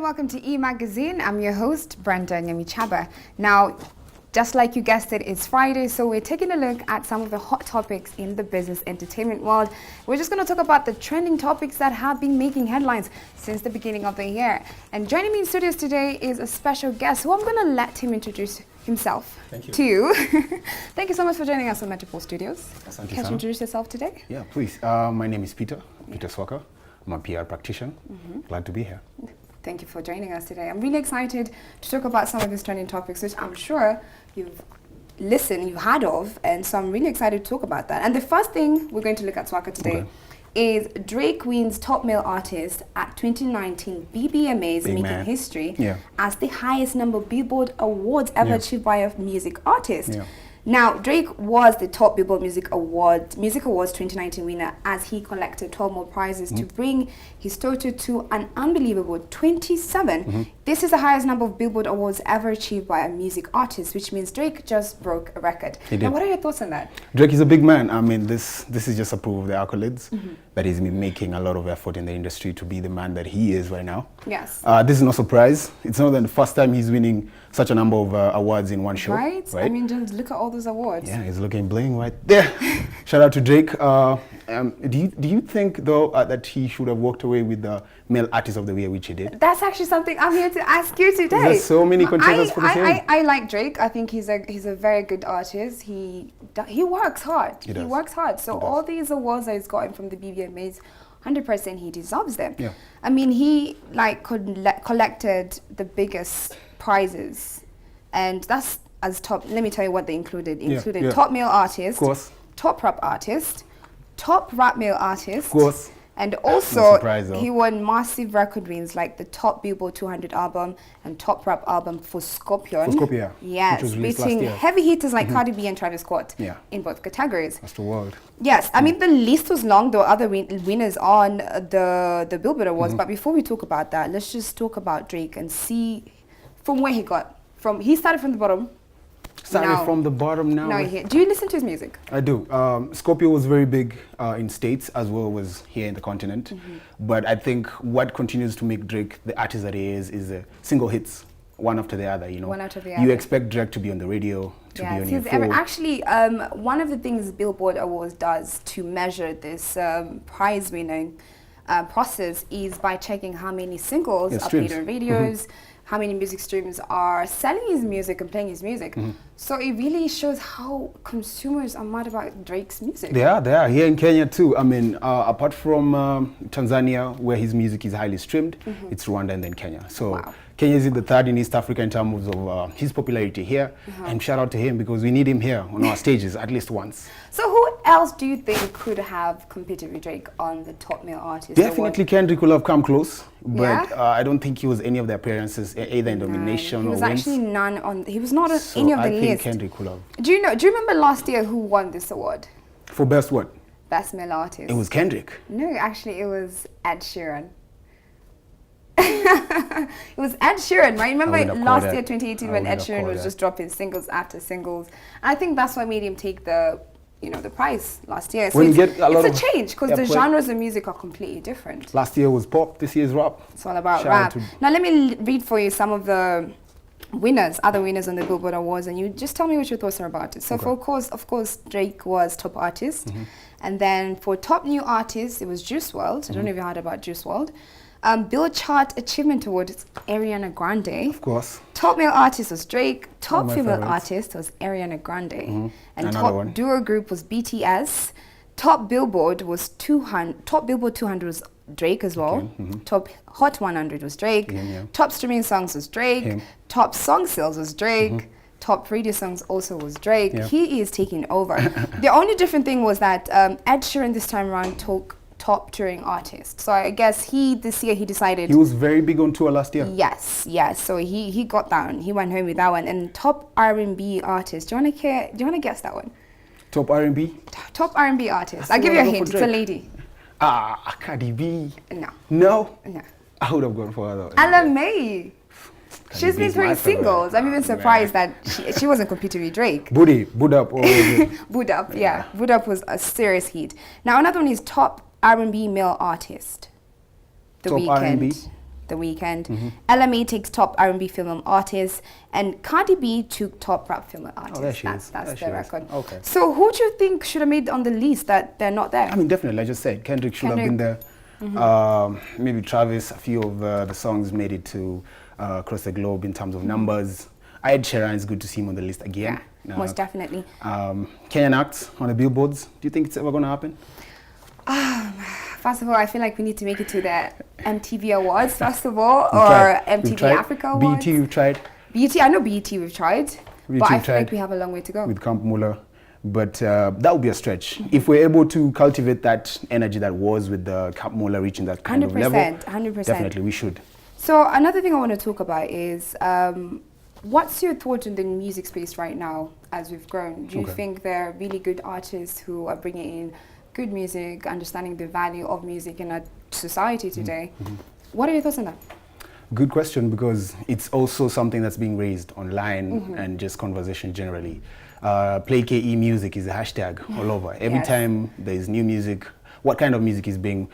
welcome to E-Magazine. I'm your host, Brenda Nyamichaba. Now, just like you guessed it, it's Friday, so we're taking a look at some of the hot topics in the business entertainment world. We're just going to talk about the trending topics that have been making headlines since the beginning of the year. And joining me in studios today is a special guest who I'm going to let him introduce himself to you. Thank you so much for joining us on Metropole Studios. Can you introduce yourself today? Yeah, please. My name is Peter Swaka. I'm a PR practitioner. Glad to be here. Thank you for joining us today. I'm really excited to talk about some of these trending topics, which I'm sure you've heard of, and so I'm really excited to talk about that. And the first thing we're going to look at, Swaka, today is Drake wins top male artist at 2019 BBMAs, making history as the highest number of Billboard awards ever achieved by a music artist. Now, Drake was the top Billboard Music Awards 2019 winner as he collected 12 more prizes to bring his total to an unbelievable 27. This is the highest number of Billboard Awards ever achieved by a music artist, which means Drake just broke a record. Now, what are your thoughts on that? Drake is a big man. I mean, this is just a proof of the accolades that he's been making a lot of effort in the industry to be the man that he is right now. Yes. This is no surprise. It's not the first time he's winning such a number of awards in one show. Right? I mean, just look at all those awards. Yeah, he's looking bling right there. Shout out to Drake. Do you think, though, that he should have walked away with the male artist of the year, which he did? That's actually something I'm here to ask you today. There's so many contenders for the same. I like Drake. I think he's a very good artist. He works hard. He works hard. So all these awards that he's gotten from the BBMAs, 100% he deserves them. Yeah. I mean, he collected the biggest prizes, and that's as top. Let me tell you what they included. Top male artist, of course, top rap artist, top rap male artist, of course, and also he won massive record wins like the top Billboard 200 album and top rap album for Scorpion. Yes, beating heavy hitters like Cardi B and Travis Scott in both categories. That's the world. Yes, I mean the list was long. There were other winners on the Billboard Awards, but before we talk about that, let's just talk about Drake and see from where he got from. He started from the bottom. From the bottom now. Do you listen to his music? I do. Scorpio was very big in States as well as here in the continent. But I think what continues to make Drake the artist that he is single hits, one after the other. You know, one after the other. You expect Drake to be on the radio, to be on your phone. Actually, one of the things Billboard Awards does to measure this prize winning process is by checking how many singles are played on radios. How many music streams are selling his music and playing his music. So it really shows how consumers are mad about Drake's music. They are. Here in Kenya too. I mean, apart from Tanzania, where his music is highly streamed, it's Rwanda and then Kenya. So Kenya is the third in East Africa in terms of his popularity here. And shout out to him because we need him here on our stages at least once. So who else do you think could have competed with Drake on the top male artist? Definitely Kendrick will have come close, but I don't think he was any of the appearances either in nomination or wins. He was actually none on. He was not on any of the list. I think Kendrick will have. Do you remember last year who won this award? For best what? Best male artist. It was Kendrick. No, actually it was Ed Sheeran. It was Ed Sheeran, right? Remember last year, 2018, when Ed Sheeran was just dropping singles after singles. And I think that's what made him take the prize last year. So it's a change because the genres of music are completely different. Last year was pop, this year is rap. It's all about rap. Now let me read for you some of the other winners on the Billboard Awards, and you just tell me what your thoughts are about it. So of course, Drake was top artist. And then for top new artist, it was Juice WRLD. I don't know if you heard about Juice WRLD. Billboard Chart Achievement Award, it's Ariana Grande. Of course. Top male artist was Drake. Top female artist was Ariana Grande. And top duo group was BTS. Top Billboard was 200. Top Billboard 200 was Drake as well. Top Hot 100 was Drake. Top streaming songs was Drake. Top song sales was Drake. Top radio songs also was Drake. He is taking over. The only different thing was that Ed Sheeran this time around took top touring artist. So I guess this year he decided. He was very big on tour last year. Yes. So he got that one. He went home with that one. And top R&B artist. Do you want to guess that one? Top R&B? Top R&B artist. I'll give you a hint. It's a lady. Cardi B. No. I would have gone for her though. Ella May. She's been touring singles. I'm even surprised that she wasn't competing with Drake. Bood Up. Bood Up, yeah. Bood Up was a serious hit. Now another one is top R&B male artist. The Top Weeknd. R&B? The Weeknd. LMA takes top R&B female artist, and Cardi B took top rap female artist. Oh, there she is. That's There she the is. record. Okay. So who do you think should have made on the list that they're not there? I mean, definitely, like I just said, Kendrick should have been there. Maybe Travis, a few of the songs made it to across the globe in terms of numbers. Ed Sheeran is good to see him on the list again. Yeah, most definitely. Kenyan acts on the billboards. Do you think it's ever going to happen? First of all, I feel like we need to make it to the MTV Awards, first of all, or MTV Africa Awards. BET, you've tried. BET, I know BET we've tried, BET but I we've feel like tried we have a long way to go. with Camp Muller. But that would be a stretch. If we're able to cultivate that energy that was with the Camp Muller reaching that kind of level, 100%. definitely we should. So another thing I want to talk about is what's your thought on the music space right now as we've grown? Do you think there are really good artists who are bringing in good music, understanding the value of music in our society today? What are your thoughts on that? Good question, because it's also something that's being raised online and just conversation generally. Play KE music is a hashtag all over. Every time there's new music, what kind of music is being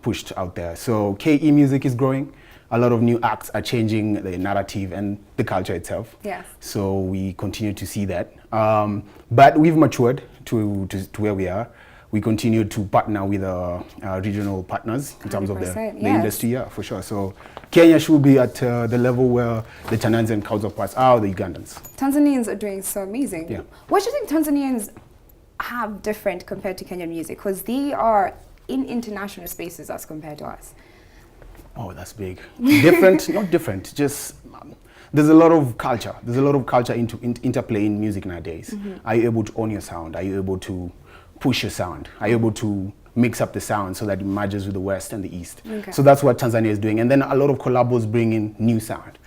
pushed out there? So KE music is growing. A lot of new acts are changing the narrative and the culture itself. Yes. So we continue to see that. But we've matured to where we are. We continue to partner with regional partners in terms of the industry, for sure. So Kenya should be at the level where the Tanzanian counterparts are, the Ugandans. Tanzanians are doing so amazing. Yeah. What do you think Tanzanians have different compared to Kenyan music? Because they are in international spaces as compared to us. Oh, that's big. Different, not different, just there's a lot of culture. There's a lot of culture interplay in music nowadays. Are you able to own your sound? Are you able to push your sound? Are you able to mix up the sound so that it merges with the West and the East? So that's what Tanzania is doing. And then a lot of collabos bring in new sound.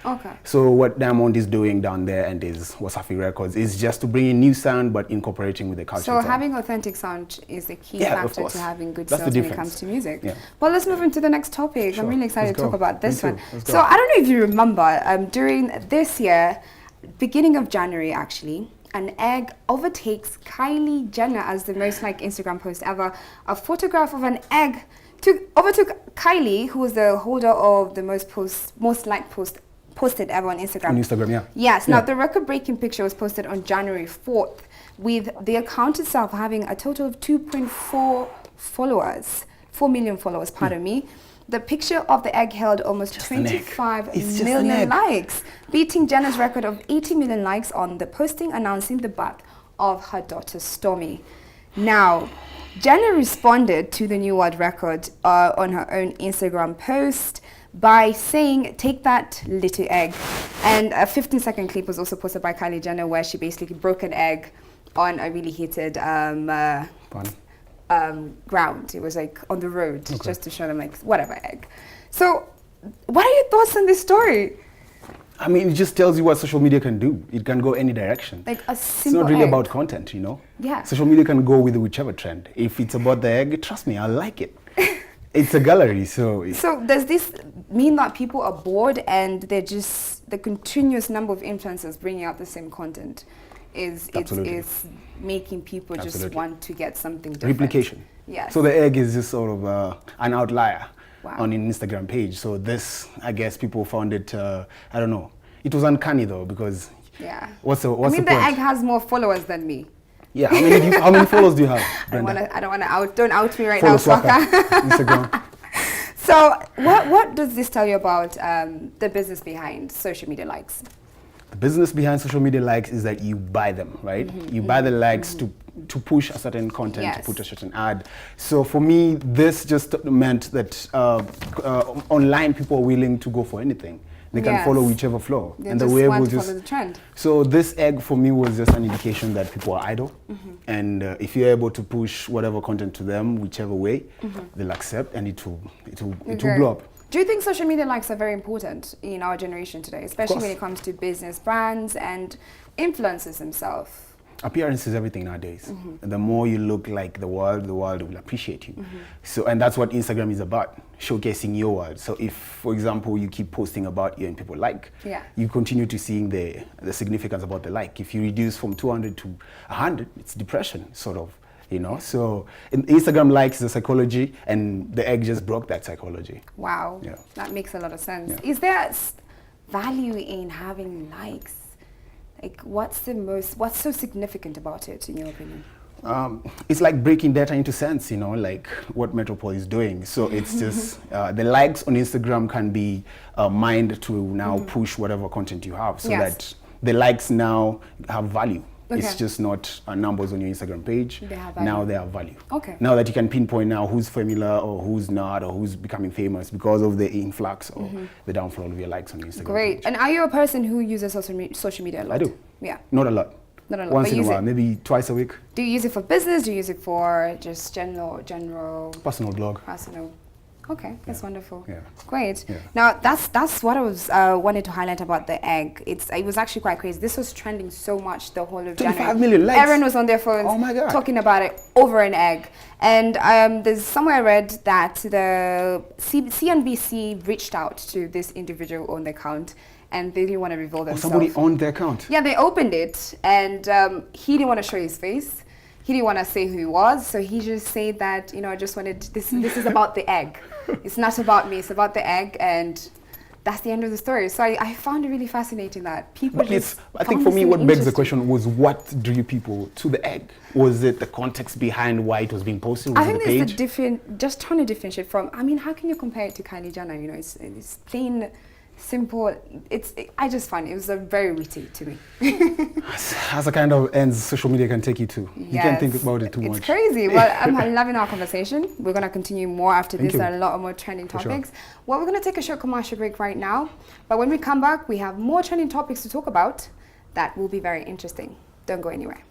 So what Diamond is doing down there and is Wasafi Records is just to bring in new sound but incorporating with the culture. So having authentic sound is the key factor to having good That's sales when it comes to music. Well, let's move into the next topic. I'm really excited to talk about this one. So I don't know if you remember, during this year, beginning of January actually, an egg overtakes Kylie Jenner as the most liked Instagram post ever. A photograph of an egg overtook Kylie, who was the holder of the most liked post posted ever on Instagram. On Instagram, yeah. Yes. Now, the record-breaking picture was posted on January 4th, with the account itself having a total of 2.4 followers, 4 million followers, pardon me. The picture of the egg held almost 25 million likes, beating Jenner's record of 80 million likes on the posting announcing the birth of her daughter Stormy. Now, Jenner responded to the new world record on her own Instagram post by saying, "Take that little egg." And a 15-second clip was also posted by Kylie Jenner where she basically broke an egg on a really heated ground. It was like on the road, just to show them like whatever egg. So what are your thoughts on this story? I mean, it just tells you what social media can do. It can go any direction. Like a simple It's not really egg. about content, you know? Yeah. Social media can go with whichever trend. If it's about the egg, trust me, I like it. It's a gallery, so... So does this mean that people are bored and they're just, the continuous number of influencers bringing out the same content is making people just want to get something different? Replication. Yes. So the egg is just sort of an outlier on an Instagram page. So this, I guess people found it, I don't know. It was uncanny though, because what's the point? The egg has more followers than me. Yeah, how many followers do you have, Brenda? I don't want to don't out me right Follow now, Swaka. Swaka. Instagram. So what does this tell you about the business behind social media likes? The business behind social media likes is that you buy them, right? You buy the likes to push a certain content, to put a certain ad. So for me, this just meant that online people are willing to go for anything. They can follow whichever flow. They just want to follow the trend. So this egg for me was just an indication that people are idle. And if you're able to push whatever content to them, whichever way, they'll accept and it will blow up. Do you think social media likes are very important in our generation today, especially when it comes to business brands and influencers themselves? Appearance is everything nowadays. The more you look like the world will appreciate you. So, and that's what Instagram is about, showcasing your world. So if, for example, you keep posting about you and people like, you continue to seeing the significance about the like. If you reduce from 200 to 100, it's depression, sort of. you know. So Instagram likes the psychology, and the egg just broke that psychology. Wow, Yeah. that makes a lot of sense. Yeah. Is there value in having likes? Like, what's so significant about it, in your opinion? It's like breaking data into cents, you know, like what Metropole is doing. So it's just the likes on Instagram can be mined to now push whatever content you have, so that the likes now have value. Okay. It's just not numbers on your Instagram page. They have value. Now they have value. Okay. Now that you can pinpoint now who's familiar or who's not, or who's becoming famous because of the influx or the downfall of your likes on Instagram. Great. page. And are you a person who uses social media a lot? I do. Yeah. Not a lot. Not a lot. Once but in a use while, it. maybe twice a week. Do you use it for business? Do you use it for just general Personal blog. personal? Okay, that's wonderful. Yeah. Great. Yeah. Now that's what I was wanted to highlight about the egg. It was actually quite crazy. This was trending so much the whole of 25 January. million likes. Everyone was on their phones Oh my God. talking about it over an egg. And there's somewhere I read that the CNBC reached out to this individual on the account, and they didn't want to reveal themselves. Somebody owned the account. Yeah, they opened it, and he didn't want to show his face. He didn't want to say who he was, so he just said that, you know, I just wanted, this is about the egg. It's not about me, it's about the egg, and that's the end of the story. So I found it really fascinating that people But just I think found for this me, really what begs the interesting. question was, what drew people to the egg? Was it the context behind why it was being posted? Was I it think the there's page? a different, just trying to differentiate from, I mean, how can you compare it to Kylie Jenner? You know, it's plain, simple. I just find it was a very witty to me. As a kind of ends social media can take you to. You can't think about it too much. It's crazy. Well, I'm loving our conversation. We're going to continue more after Thank this. you. There are a lot of more trending For sure. topics. Well, we're going to take a short commercial break right now. But when we come back, we have more trending topics to talk about that will be very interesting. Don't go anywhere.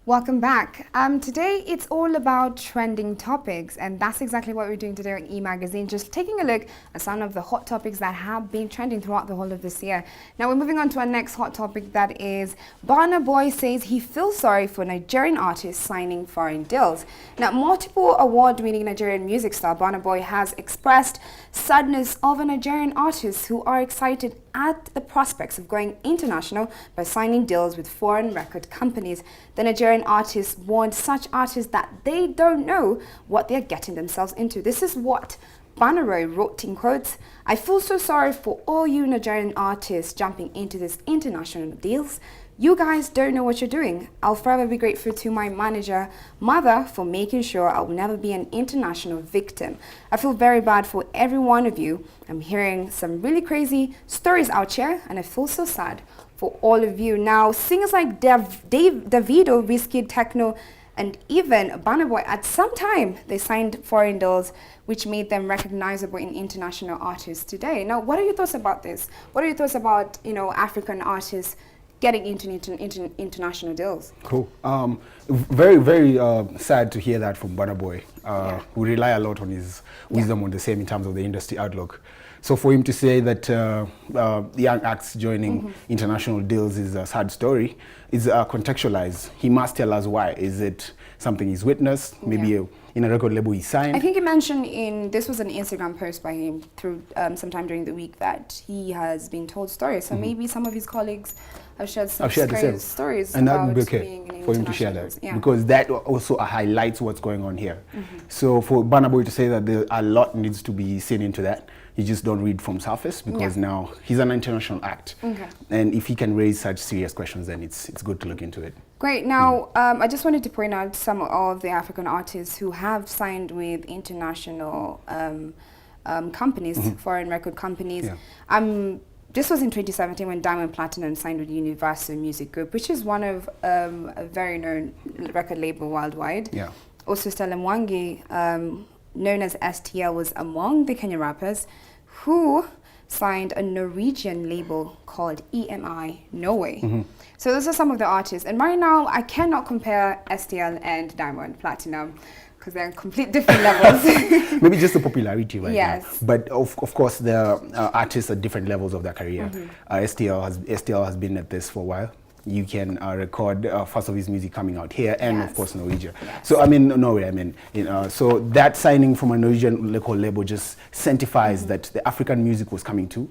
Welcome back. Today it's all about trending topics, and that's exactly what we're doing today on E-Magazine, just taking a look at some of the hot topics that have been trending throughout the whole of this year. Now we're moving on to our next hot topic, that is Burna Boy says he feels sorry for Nigerian artists signing foreign deals. Now, multiple award-winning Nigerian music star Burna Boy has expressed sadness over Nigerian artists who are excited at the prospects of going international by signing deals with foreign record companies. The Nigerian artists warned such artists that they don't know what they're getting themselves into. This is what Burna Boy wrote in quotes, "I feel so sorry for all you Nigerian artists jumping into these international deals. You guys don't know what you're doing. I'll forever be grateful to my manager, Mother, for making sure I will never be an international victim. I feel very bad for every one of you. I'm hearing some really crazy stories out here, and I feel so sad for all of you." Now, singers like Davido, Wizkid, Techno, and even Burna Boy, at some time, they signed foreign deals, which made them recognizable in international artists today. Now, what are your thoughts about this? What are your thoughts about, you know, African artists getting into international deals? Cool. Very, very sad to hear that from Burna Boy. We rely a lot on his wisdom on the same in terms of the industry outlook. So for him to say that young acts joining international deals is a sad story, is contextualized. He must tell us why. Is it something he's witnessed? Maybe in a record label he signed? I think he mentioned this was an Instagram post by him through sometime during the week, that he has been told stories. So maybe some of his colleagues have shared some stories and that about would be okay being in for him to share international that, deals. because that also highlights what's going on here. So for Burna Boy to say that there a lot needs to be seen into that, you just don't read from surface, because now he's an international act, and if he can raise such serious questions, then it's good to look into it. Great. Now, I just wanted to point out some of the African artists who have signed with international companies, foreign record companies. This was in 2017 when Diamond Platinum signed with Universal Music Group, which is one of a very known record label worldwide. Yeah. Also, Stella Mwangi, known as STL, was among the Kenyan rappers who signed a Norwegian label called EMI Norway. So those are some of the artists. And right now, I cannot compare STL and Diamond Platinum, because they're on complete different levels. Maybe just the popularity right Yes. now. But of course, the artists at different levels of their career. STL has been at this for a while. You can record first of his music coming out here, and of course Norwegia. Yes. So I mean Norway. I mean, so that signing from a Norwegian local label just sanctifies that the African music was coming to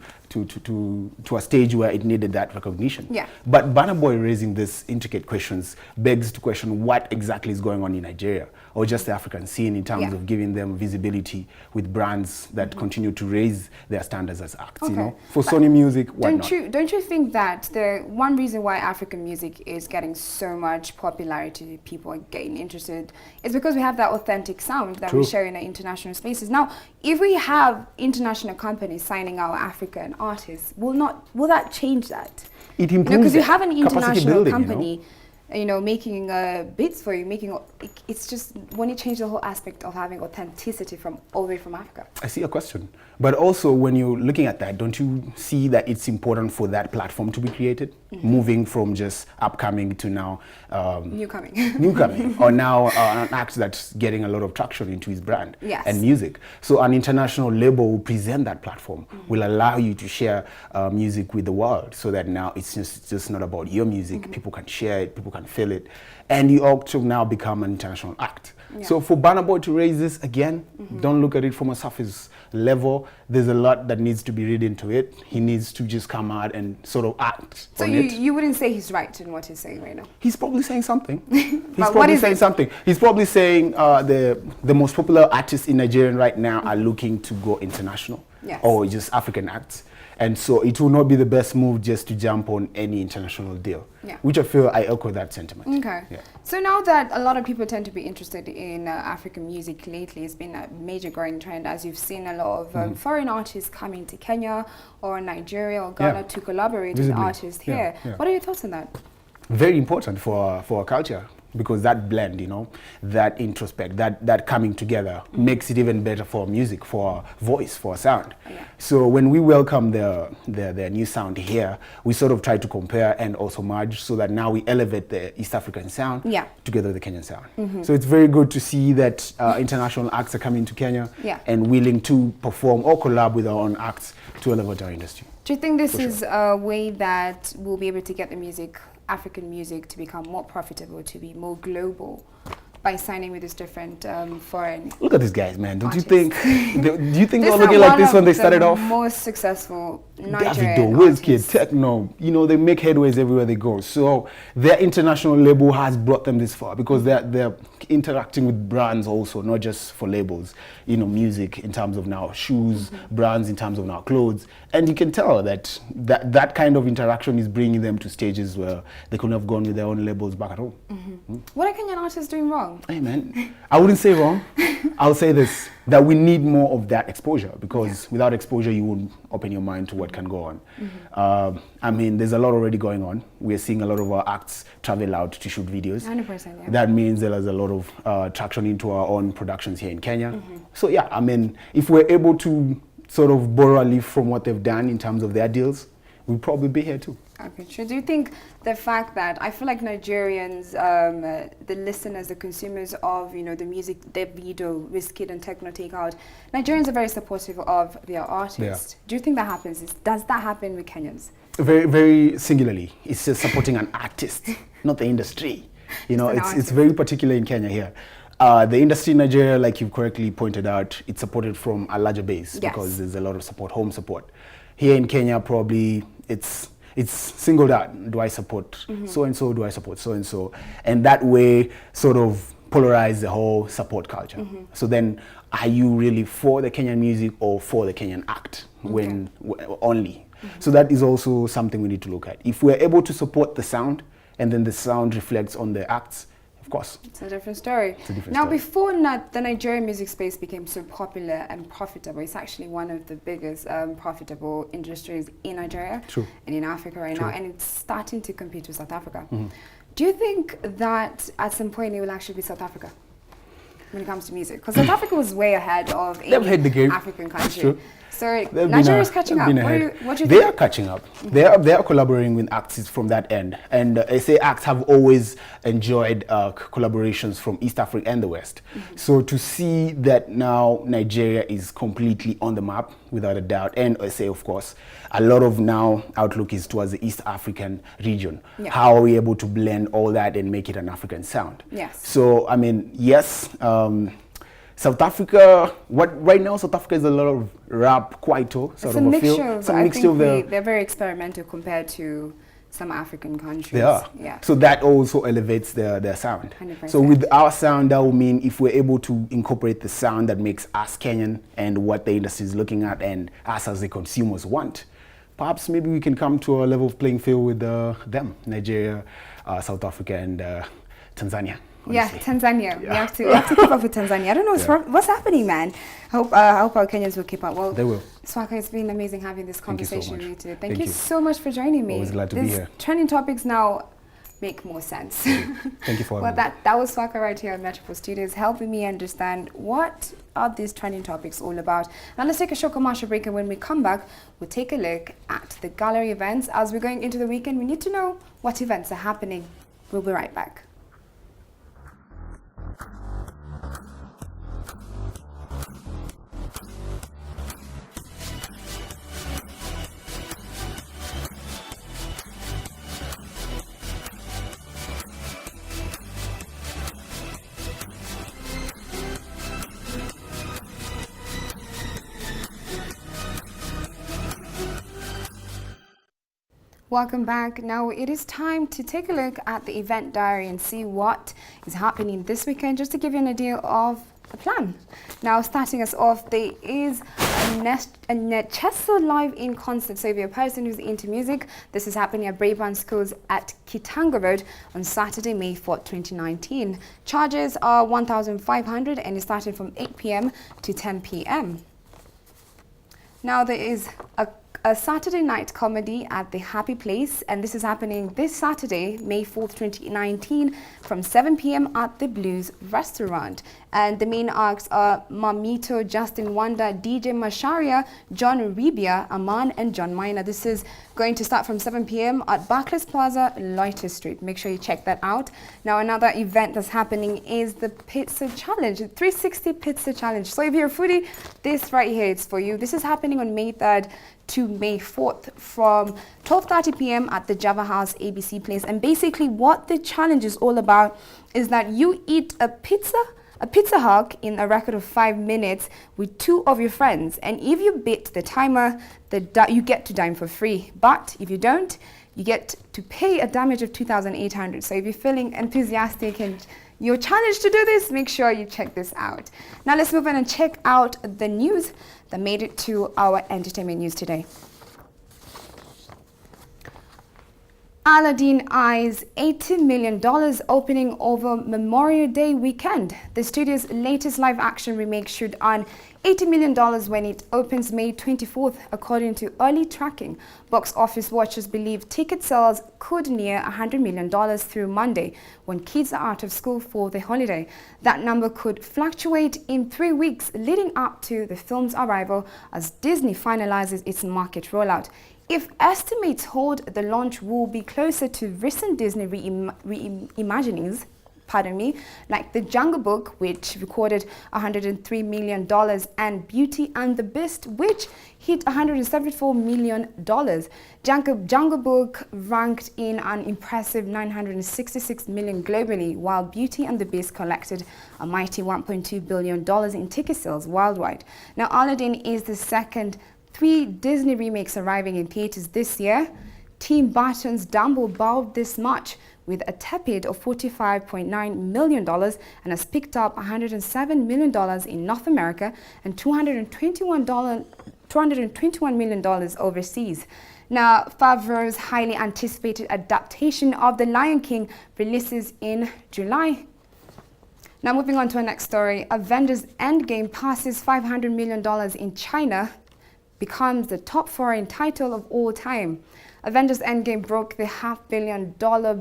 a stage where it needed that recognition. Yeah. But Burna Boy raising these intricate questions begs to question what exactly is going on in Nigeria, or just the African scene in terms of giving them visibility with brands that continue to raise their standards as acts. You know, for Sony Music, why not? Don't you think that the one reason why African music is getting so much popularity, people are getting interested, is because we have that authentic sound that we share in the international spaces. Now, if we have international companies signing our African artists, will that change that? It improves Because you have an international building, company, making beats for you, it's just when you change the whole aspect of having authenticity from all the way from Africa. I see a question. But also when you're looking at that, don't you see that it's important for that platform to be created? Moving from just upcoming to now newcoming, or now an act that's getting a lot of traction into his brand and music. So an international label will present that platform, will allow you to share music with the world, so that now it's just not about your music. People can share it, people can feel it, and you ought to now become an international act. So for Burna Boy to raise this again, don't look at it from a surface level. There's a lot that needs to be read into it. He needs to just come out and sort of act on it. So you wouldn't say he's right in what he's saying right now? He's probably saying something. He's probably saying something. He's probably saying the most popular artists in Nigeria right now are looking to go international, or just African acts. And so it will not be the best move just to jump on any international deal, which I feel I echo that sentiment. Okay. Yeah. So now that a lot of people tend to be interested in African music lately, it's been a major growing trend, as you've seen a lot of foreign artists coming to Kenya or Nigeria or Ghana to collaborate with artists here. What are your thoughts on that? Very important for our culture, because that blend, that introspect, that coming together makes it even better for music, for our voice, for our sound. So when we welcome their new sound here, we sort of try to compare and also merge, so that now we elevate the East African sound together with the Kenyan sound. So it's very good to see that international acts are coming to Kenya and willing to perform or collab with our own acts to elevate our industry. Do you think this is a way that we'll be able to get the African music to become more profitable, to be more global, by signing with these different foreign Look at these guys, man. Don't artists? you think? Do you think they were looking like this when they started off? Most successful Nigerian Davido, Wizkid, Techno, they make headways everywhere they go. So their international label has brought them this far, because they're interacting with brands also, not just for labels. Music in terms of now shoes, brands in terms of now clothes, and you can tell that kind of interaction is bringing them to stages where they couldn't have gone with their own labels back at home. What are Kenyan artists doing wrong? Hey man, I wouldn't say wrong. I'll say this, that we need more of that exposure, because without exposure you won't open your mind to what can go on. I mean, there's a lot already going on. We're seeing a lot of our acts travel out to shoot videos. 100%, That means there's a lot of traction into our own productions here in Kenya. So yeah, I mean, if we're able to sort of borrow a leaf from what they've done in terms of their deals, we'll probably be here too. Okay, sure. Do you think the fact that I feel like Nigerians, the listeners, the consumers of the music Davido, Wizkid and Techno take out, Nigerians are very supportive of their artists. Do you think that happens? Does that happen with Kenyans? Very, very singularly. It's just supporting an artist, not the industry. It's very particular in Kenya here. The industry in Nigeria, like you correctly pointed out, it's supported from a larger base because there's a lot of support, home support. Here in Kenya, probably it's singled out. Do I support so-and-so? Do I support so-and-so? And that way sort of polarize the whole support culture. So then, are you really for the Kenyan music or for the Kenyan act only? So that is also something we need to look at. If we're able to support the sound, and then the sound reflects on the acts, of course. It's a different story. Now, before the Nigerian music space became so popular and profitable, it's actually one of the biggest profitable industries in Nigeria and in Africa right now, and it's starting to compete with South Africa. Do you think that at some point it will actually be South Africa when it comes to music? Because South Africa was way ahead of any African country. So Nigeria is catching up. What do you think? They are catching up. They are collaborating with acts from that end, and SA acts have always enjoyed collaborations from East Africa and the West. So to see that now Nigeria is completely on the map, without a doubt, and SA of course, a lot of now outlook is towards the East African region. Yeah. How are we able to blend all that and make it an African sound? Yes. So I mean, yes. South Africa, right now South Africa is a lot of rap, kwaito, sort It's of a mixture. It's a mixture of they're very experimental compared to some African countries. They are. Yeah. So that also elevates their sound. 100%. So with our sound, that will mean if we're able to incorporate the sound that makes us Kenyan and what the industry is looking at and us as the consumers want, perhaps maybe we can come to a level of playing field with them, Nigeria, South Africa, and Tanzania. Honestly. Yeah, Tanzania. Yeah. We have to keep up with Tanzania. I don't know what's happening, man. I hope our Kenyans will keep up. Well, they will. Swaka, it's been amazing having this conversation with you today. Thank you you so much for joining me. Always glad to be here. Trending topics now make more sense. Thank you for having me. That was Swaka right here at Metropole Studios, helping me understand what are these trending topics all about. Now let's take a short commercial break, and when we come back, we'll take a look at the gallery events. As we're going into the weekend, we need to know what events are happening. We'll be right back. Welcome back. Now it is time to take a look at the event diary and see what is happening this weekend, just to give you an idea of the plan. Now starting us off, there is a Netchesso Live in concert. So if you're a person who's into music, this is happening at Brabant Schools at Kitanga Road on Saturday, May 4th, 2019. Charges are 1,500 and it's starting from 8 p.m. to 10 p.m. Now there is a Saturday night comedy at the Happy Place, and this is happening this Saturday, May 4th, 2019, from 7 p.m. at the Blues Restaurant. And the main acts are Mamito, Justin Wanda, DJ Masharia, John Ribia, Aman, and John Minor. This is going to start from 7 p.m. at Barclays Plaza, Loiter Street. Make sure you check that out. Now, another event that's happening is the Pizza Challenge, the 360 Pizza Challenge. So if you're a foodie, this right here, it's for you. This is happening on May 3rd to May 4th from 12:30 p.m. at the Java House ABC Place. And basically what the challenge is all about is that you eat a pizza hug in a record of 5 minutes with 2 of your friends. And if you beat the timer, you get to dine for free. But if you don't, you get to pay a damage of 2,800. So if you're feeling enthusiastic and you're challenged to do this, make sure you check this out. Now let's move on and check out the news that made it to our entertainment news today. Aladdin eyes $80 million opening over Memorial Day weekend. The studio's latest live-action remake should earn $80 million when it opens May 24th, according to early tracking. Box office watchers believe ticket sales could near $100 million through Monday, when kids are out of school for the holiday. That number could fluctuate in 3 weeks leading up to the film's arrival as Disney finalizes its market rollout. If estimates hold, the launch will be closer to recent Disney reimaginings, like The Jungle Book, which recorded $103 million, and Beauty and the Beast, which hit $174 million. Jungle Book ranked in an impressive $966 million globally, while Beauty and the Beast collected a mighty $1.2 billion in ticket sales worldwide. Now, Aladdin is the second 3 Disney remakes arriving in theaters this year. Tim Burton's Dumbo bowled this much with a tepid of $45.9 million and has picked up $107 million in North America and $221 million overseas. Now, Favreau's highly anticipated adaptation of The Lion King releases in July. Now, moving on to our next story. Avengers Endgame passes $500 million in China, becomes the top foreign title of all time. Avengers Endgame broke the $500 million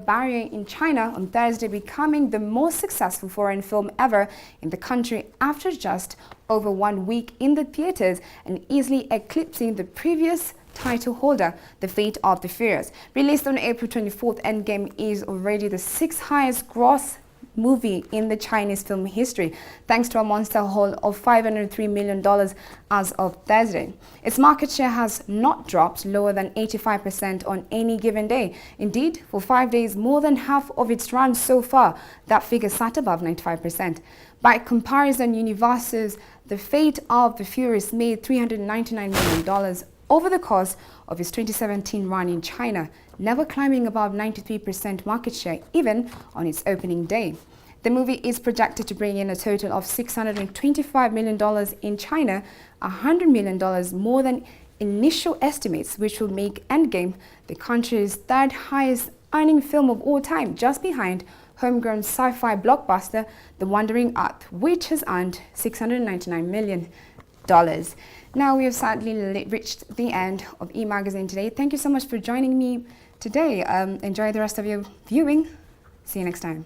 barrier in China on Thursday, becoming the most successful foreign film ever in the country after just over 1 week in the theaters and easily eclipsing the previous title holder, The Fate of the Furious. Released on April 24th, Endgame is already the 6th highest gross movie in the Chinese film history, thanks to a monster haul of $503 million as of Thursday. Its market share has not dropped lower than 85% on any given day. Indeed, for 5 days, more than half of its run so far, that figure sat above 95%. By comparison, Universal's The Fate of the Furious made $399 million over the course of its 2017 run in China, never climbing above 93% market share even on its opening day. The movie is projected to bring in a total of $625 million in China, $100 million more than initial estimates, which will make Endgame the country's third highest earning film of all time, just behind homegrown sci-fi blockbuster The Wandering Earth, which has earned $699 million. Now we have sadly reached the end of E-Magazine today. Thank you so much for joining me today. Enjoy the rest of your viewing. See you next time.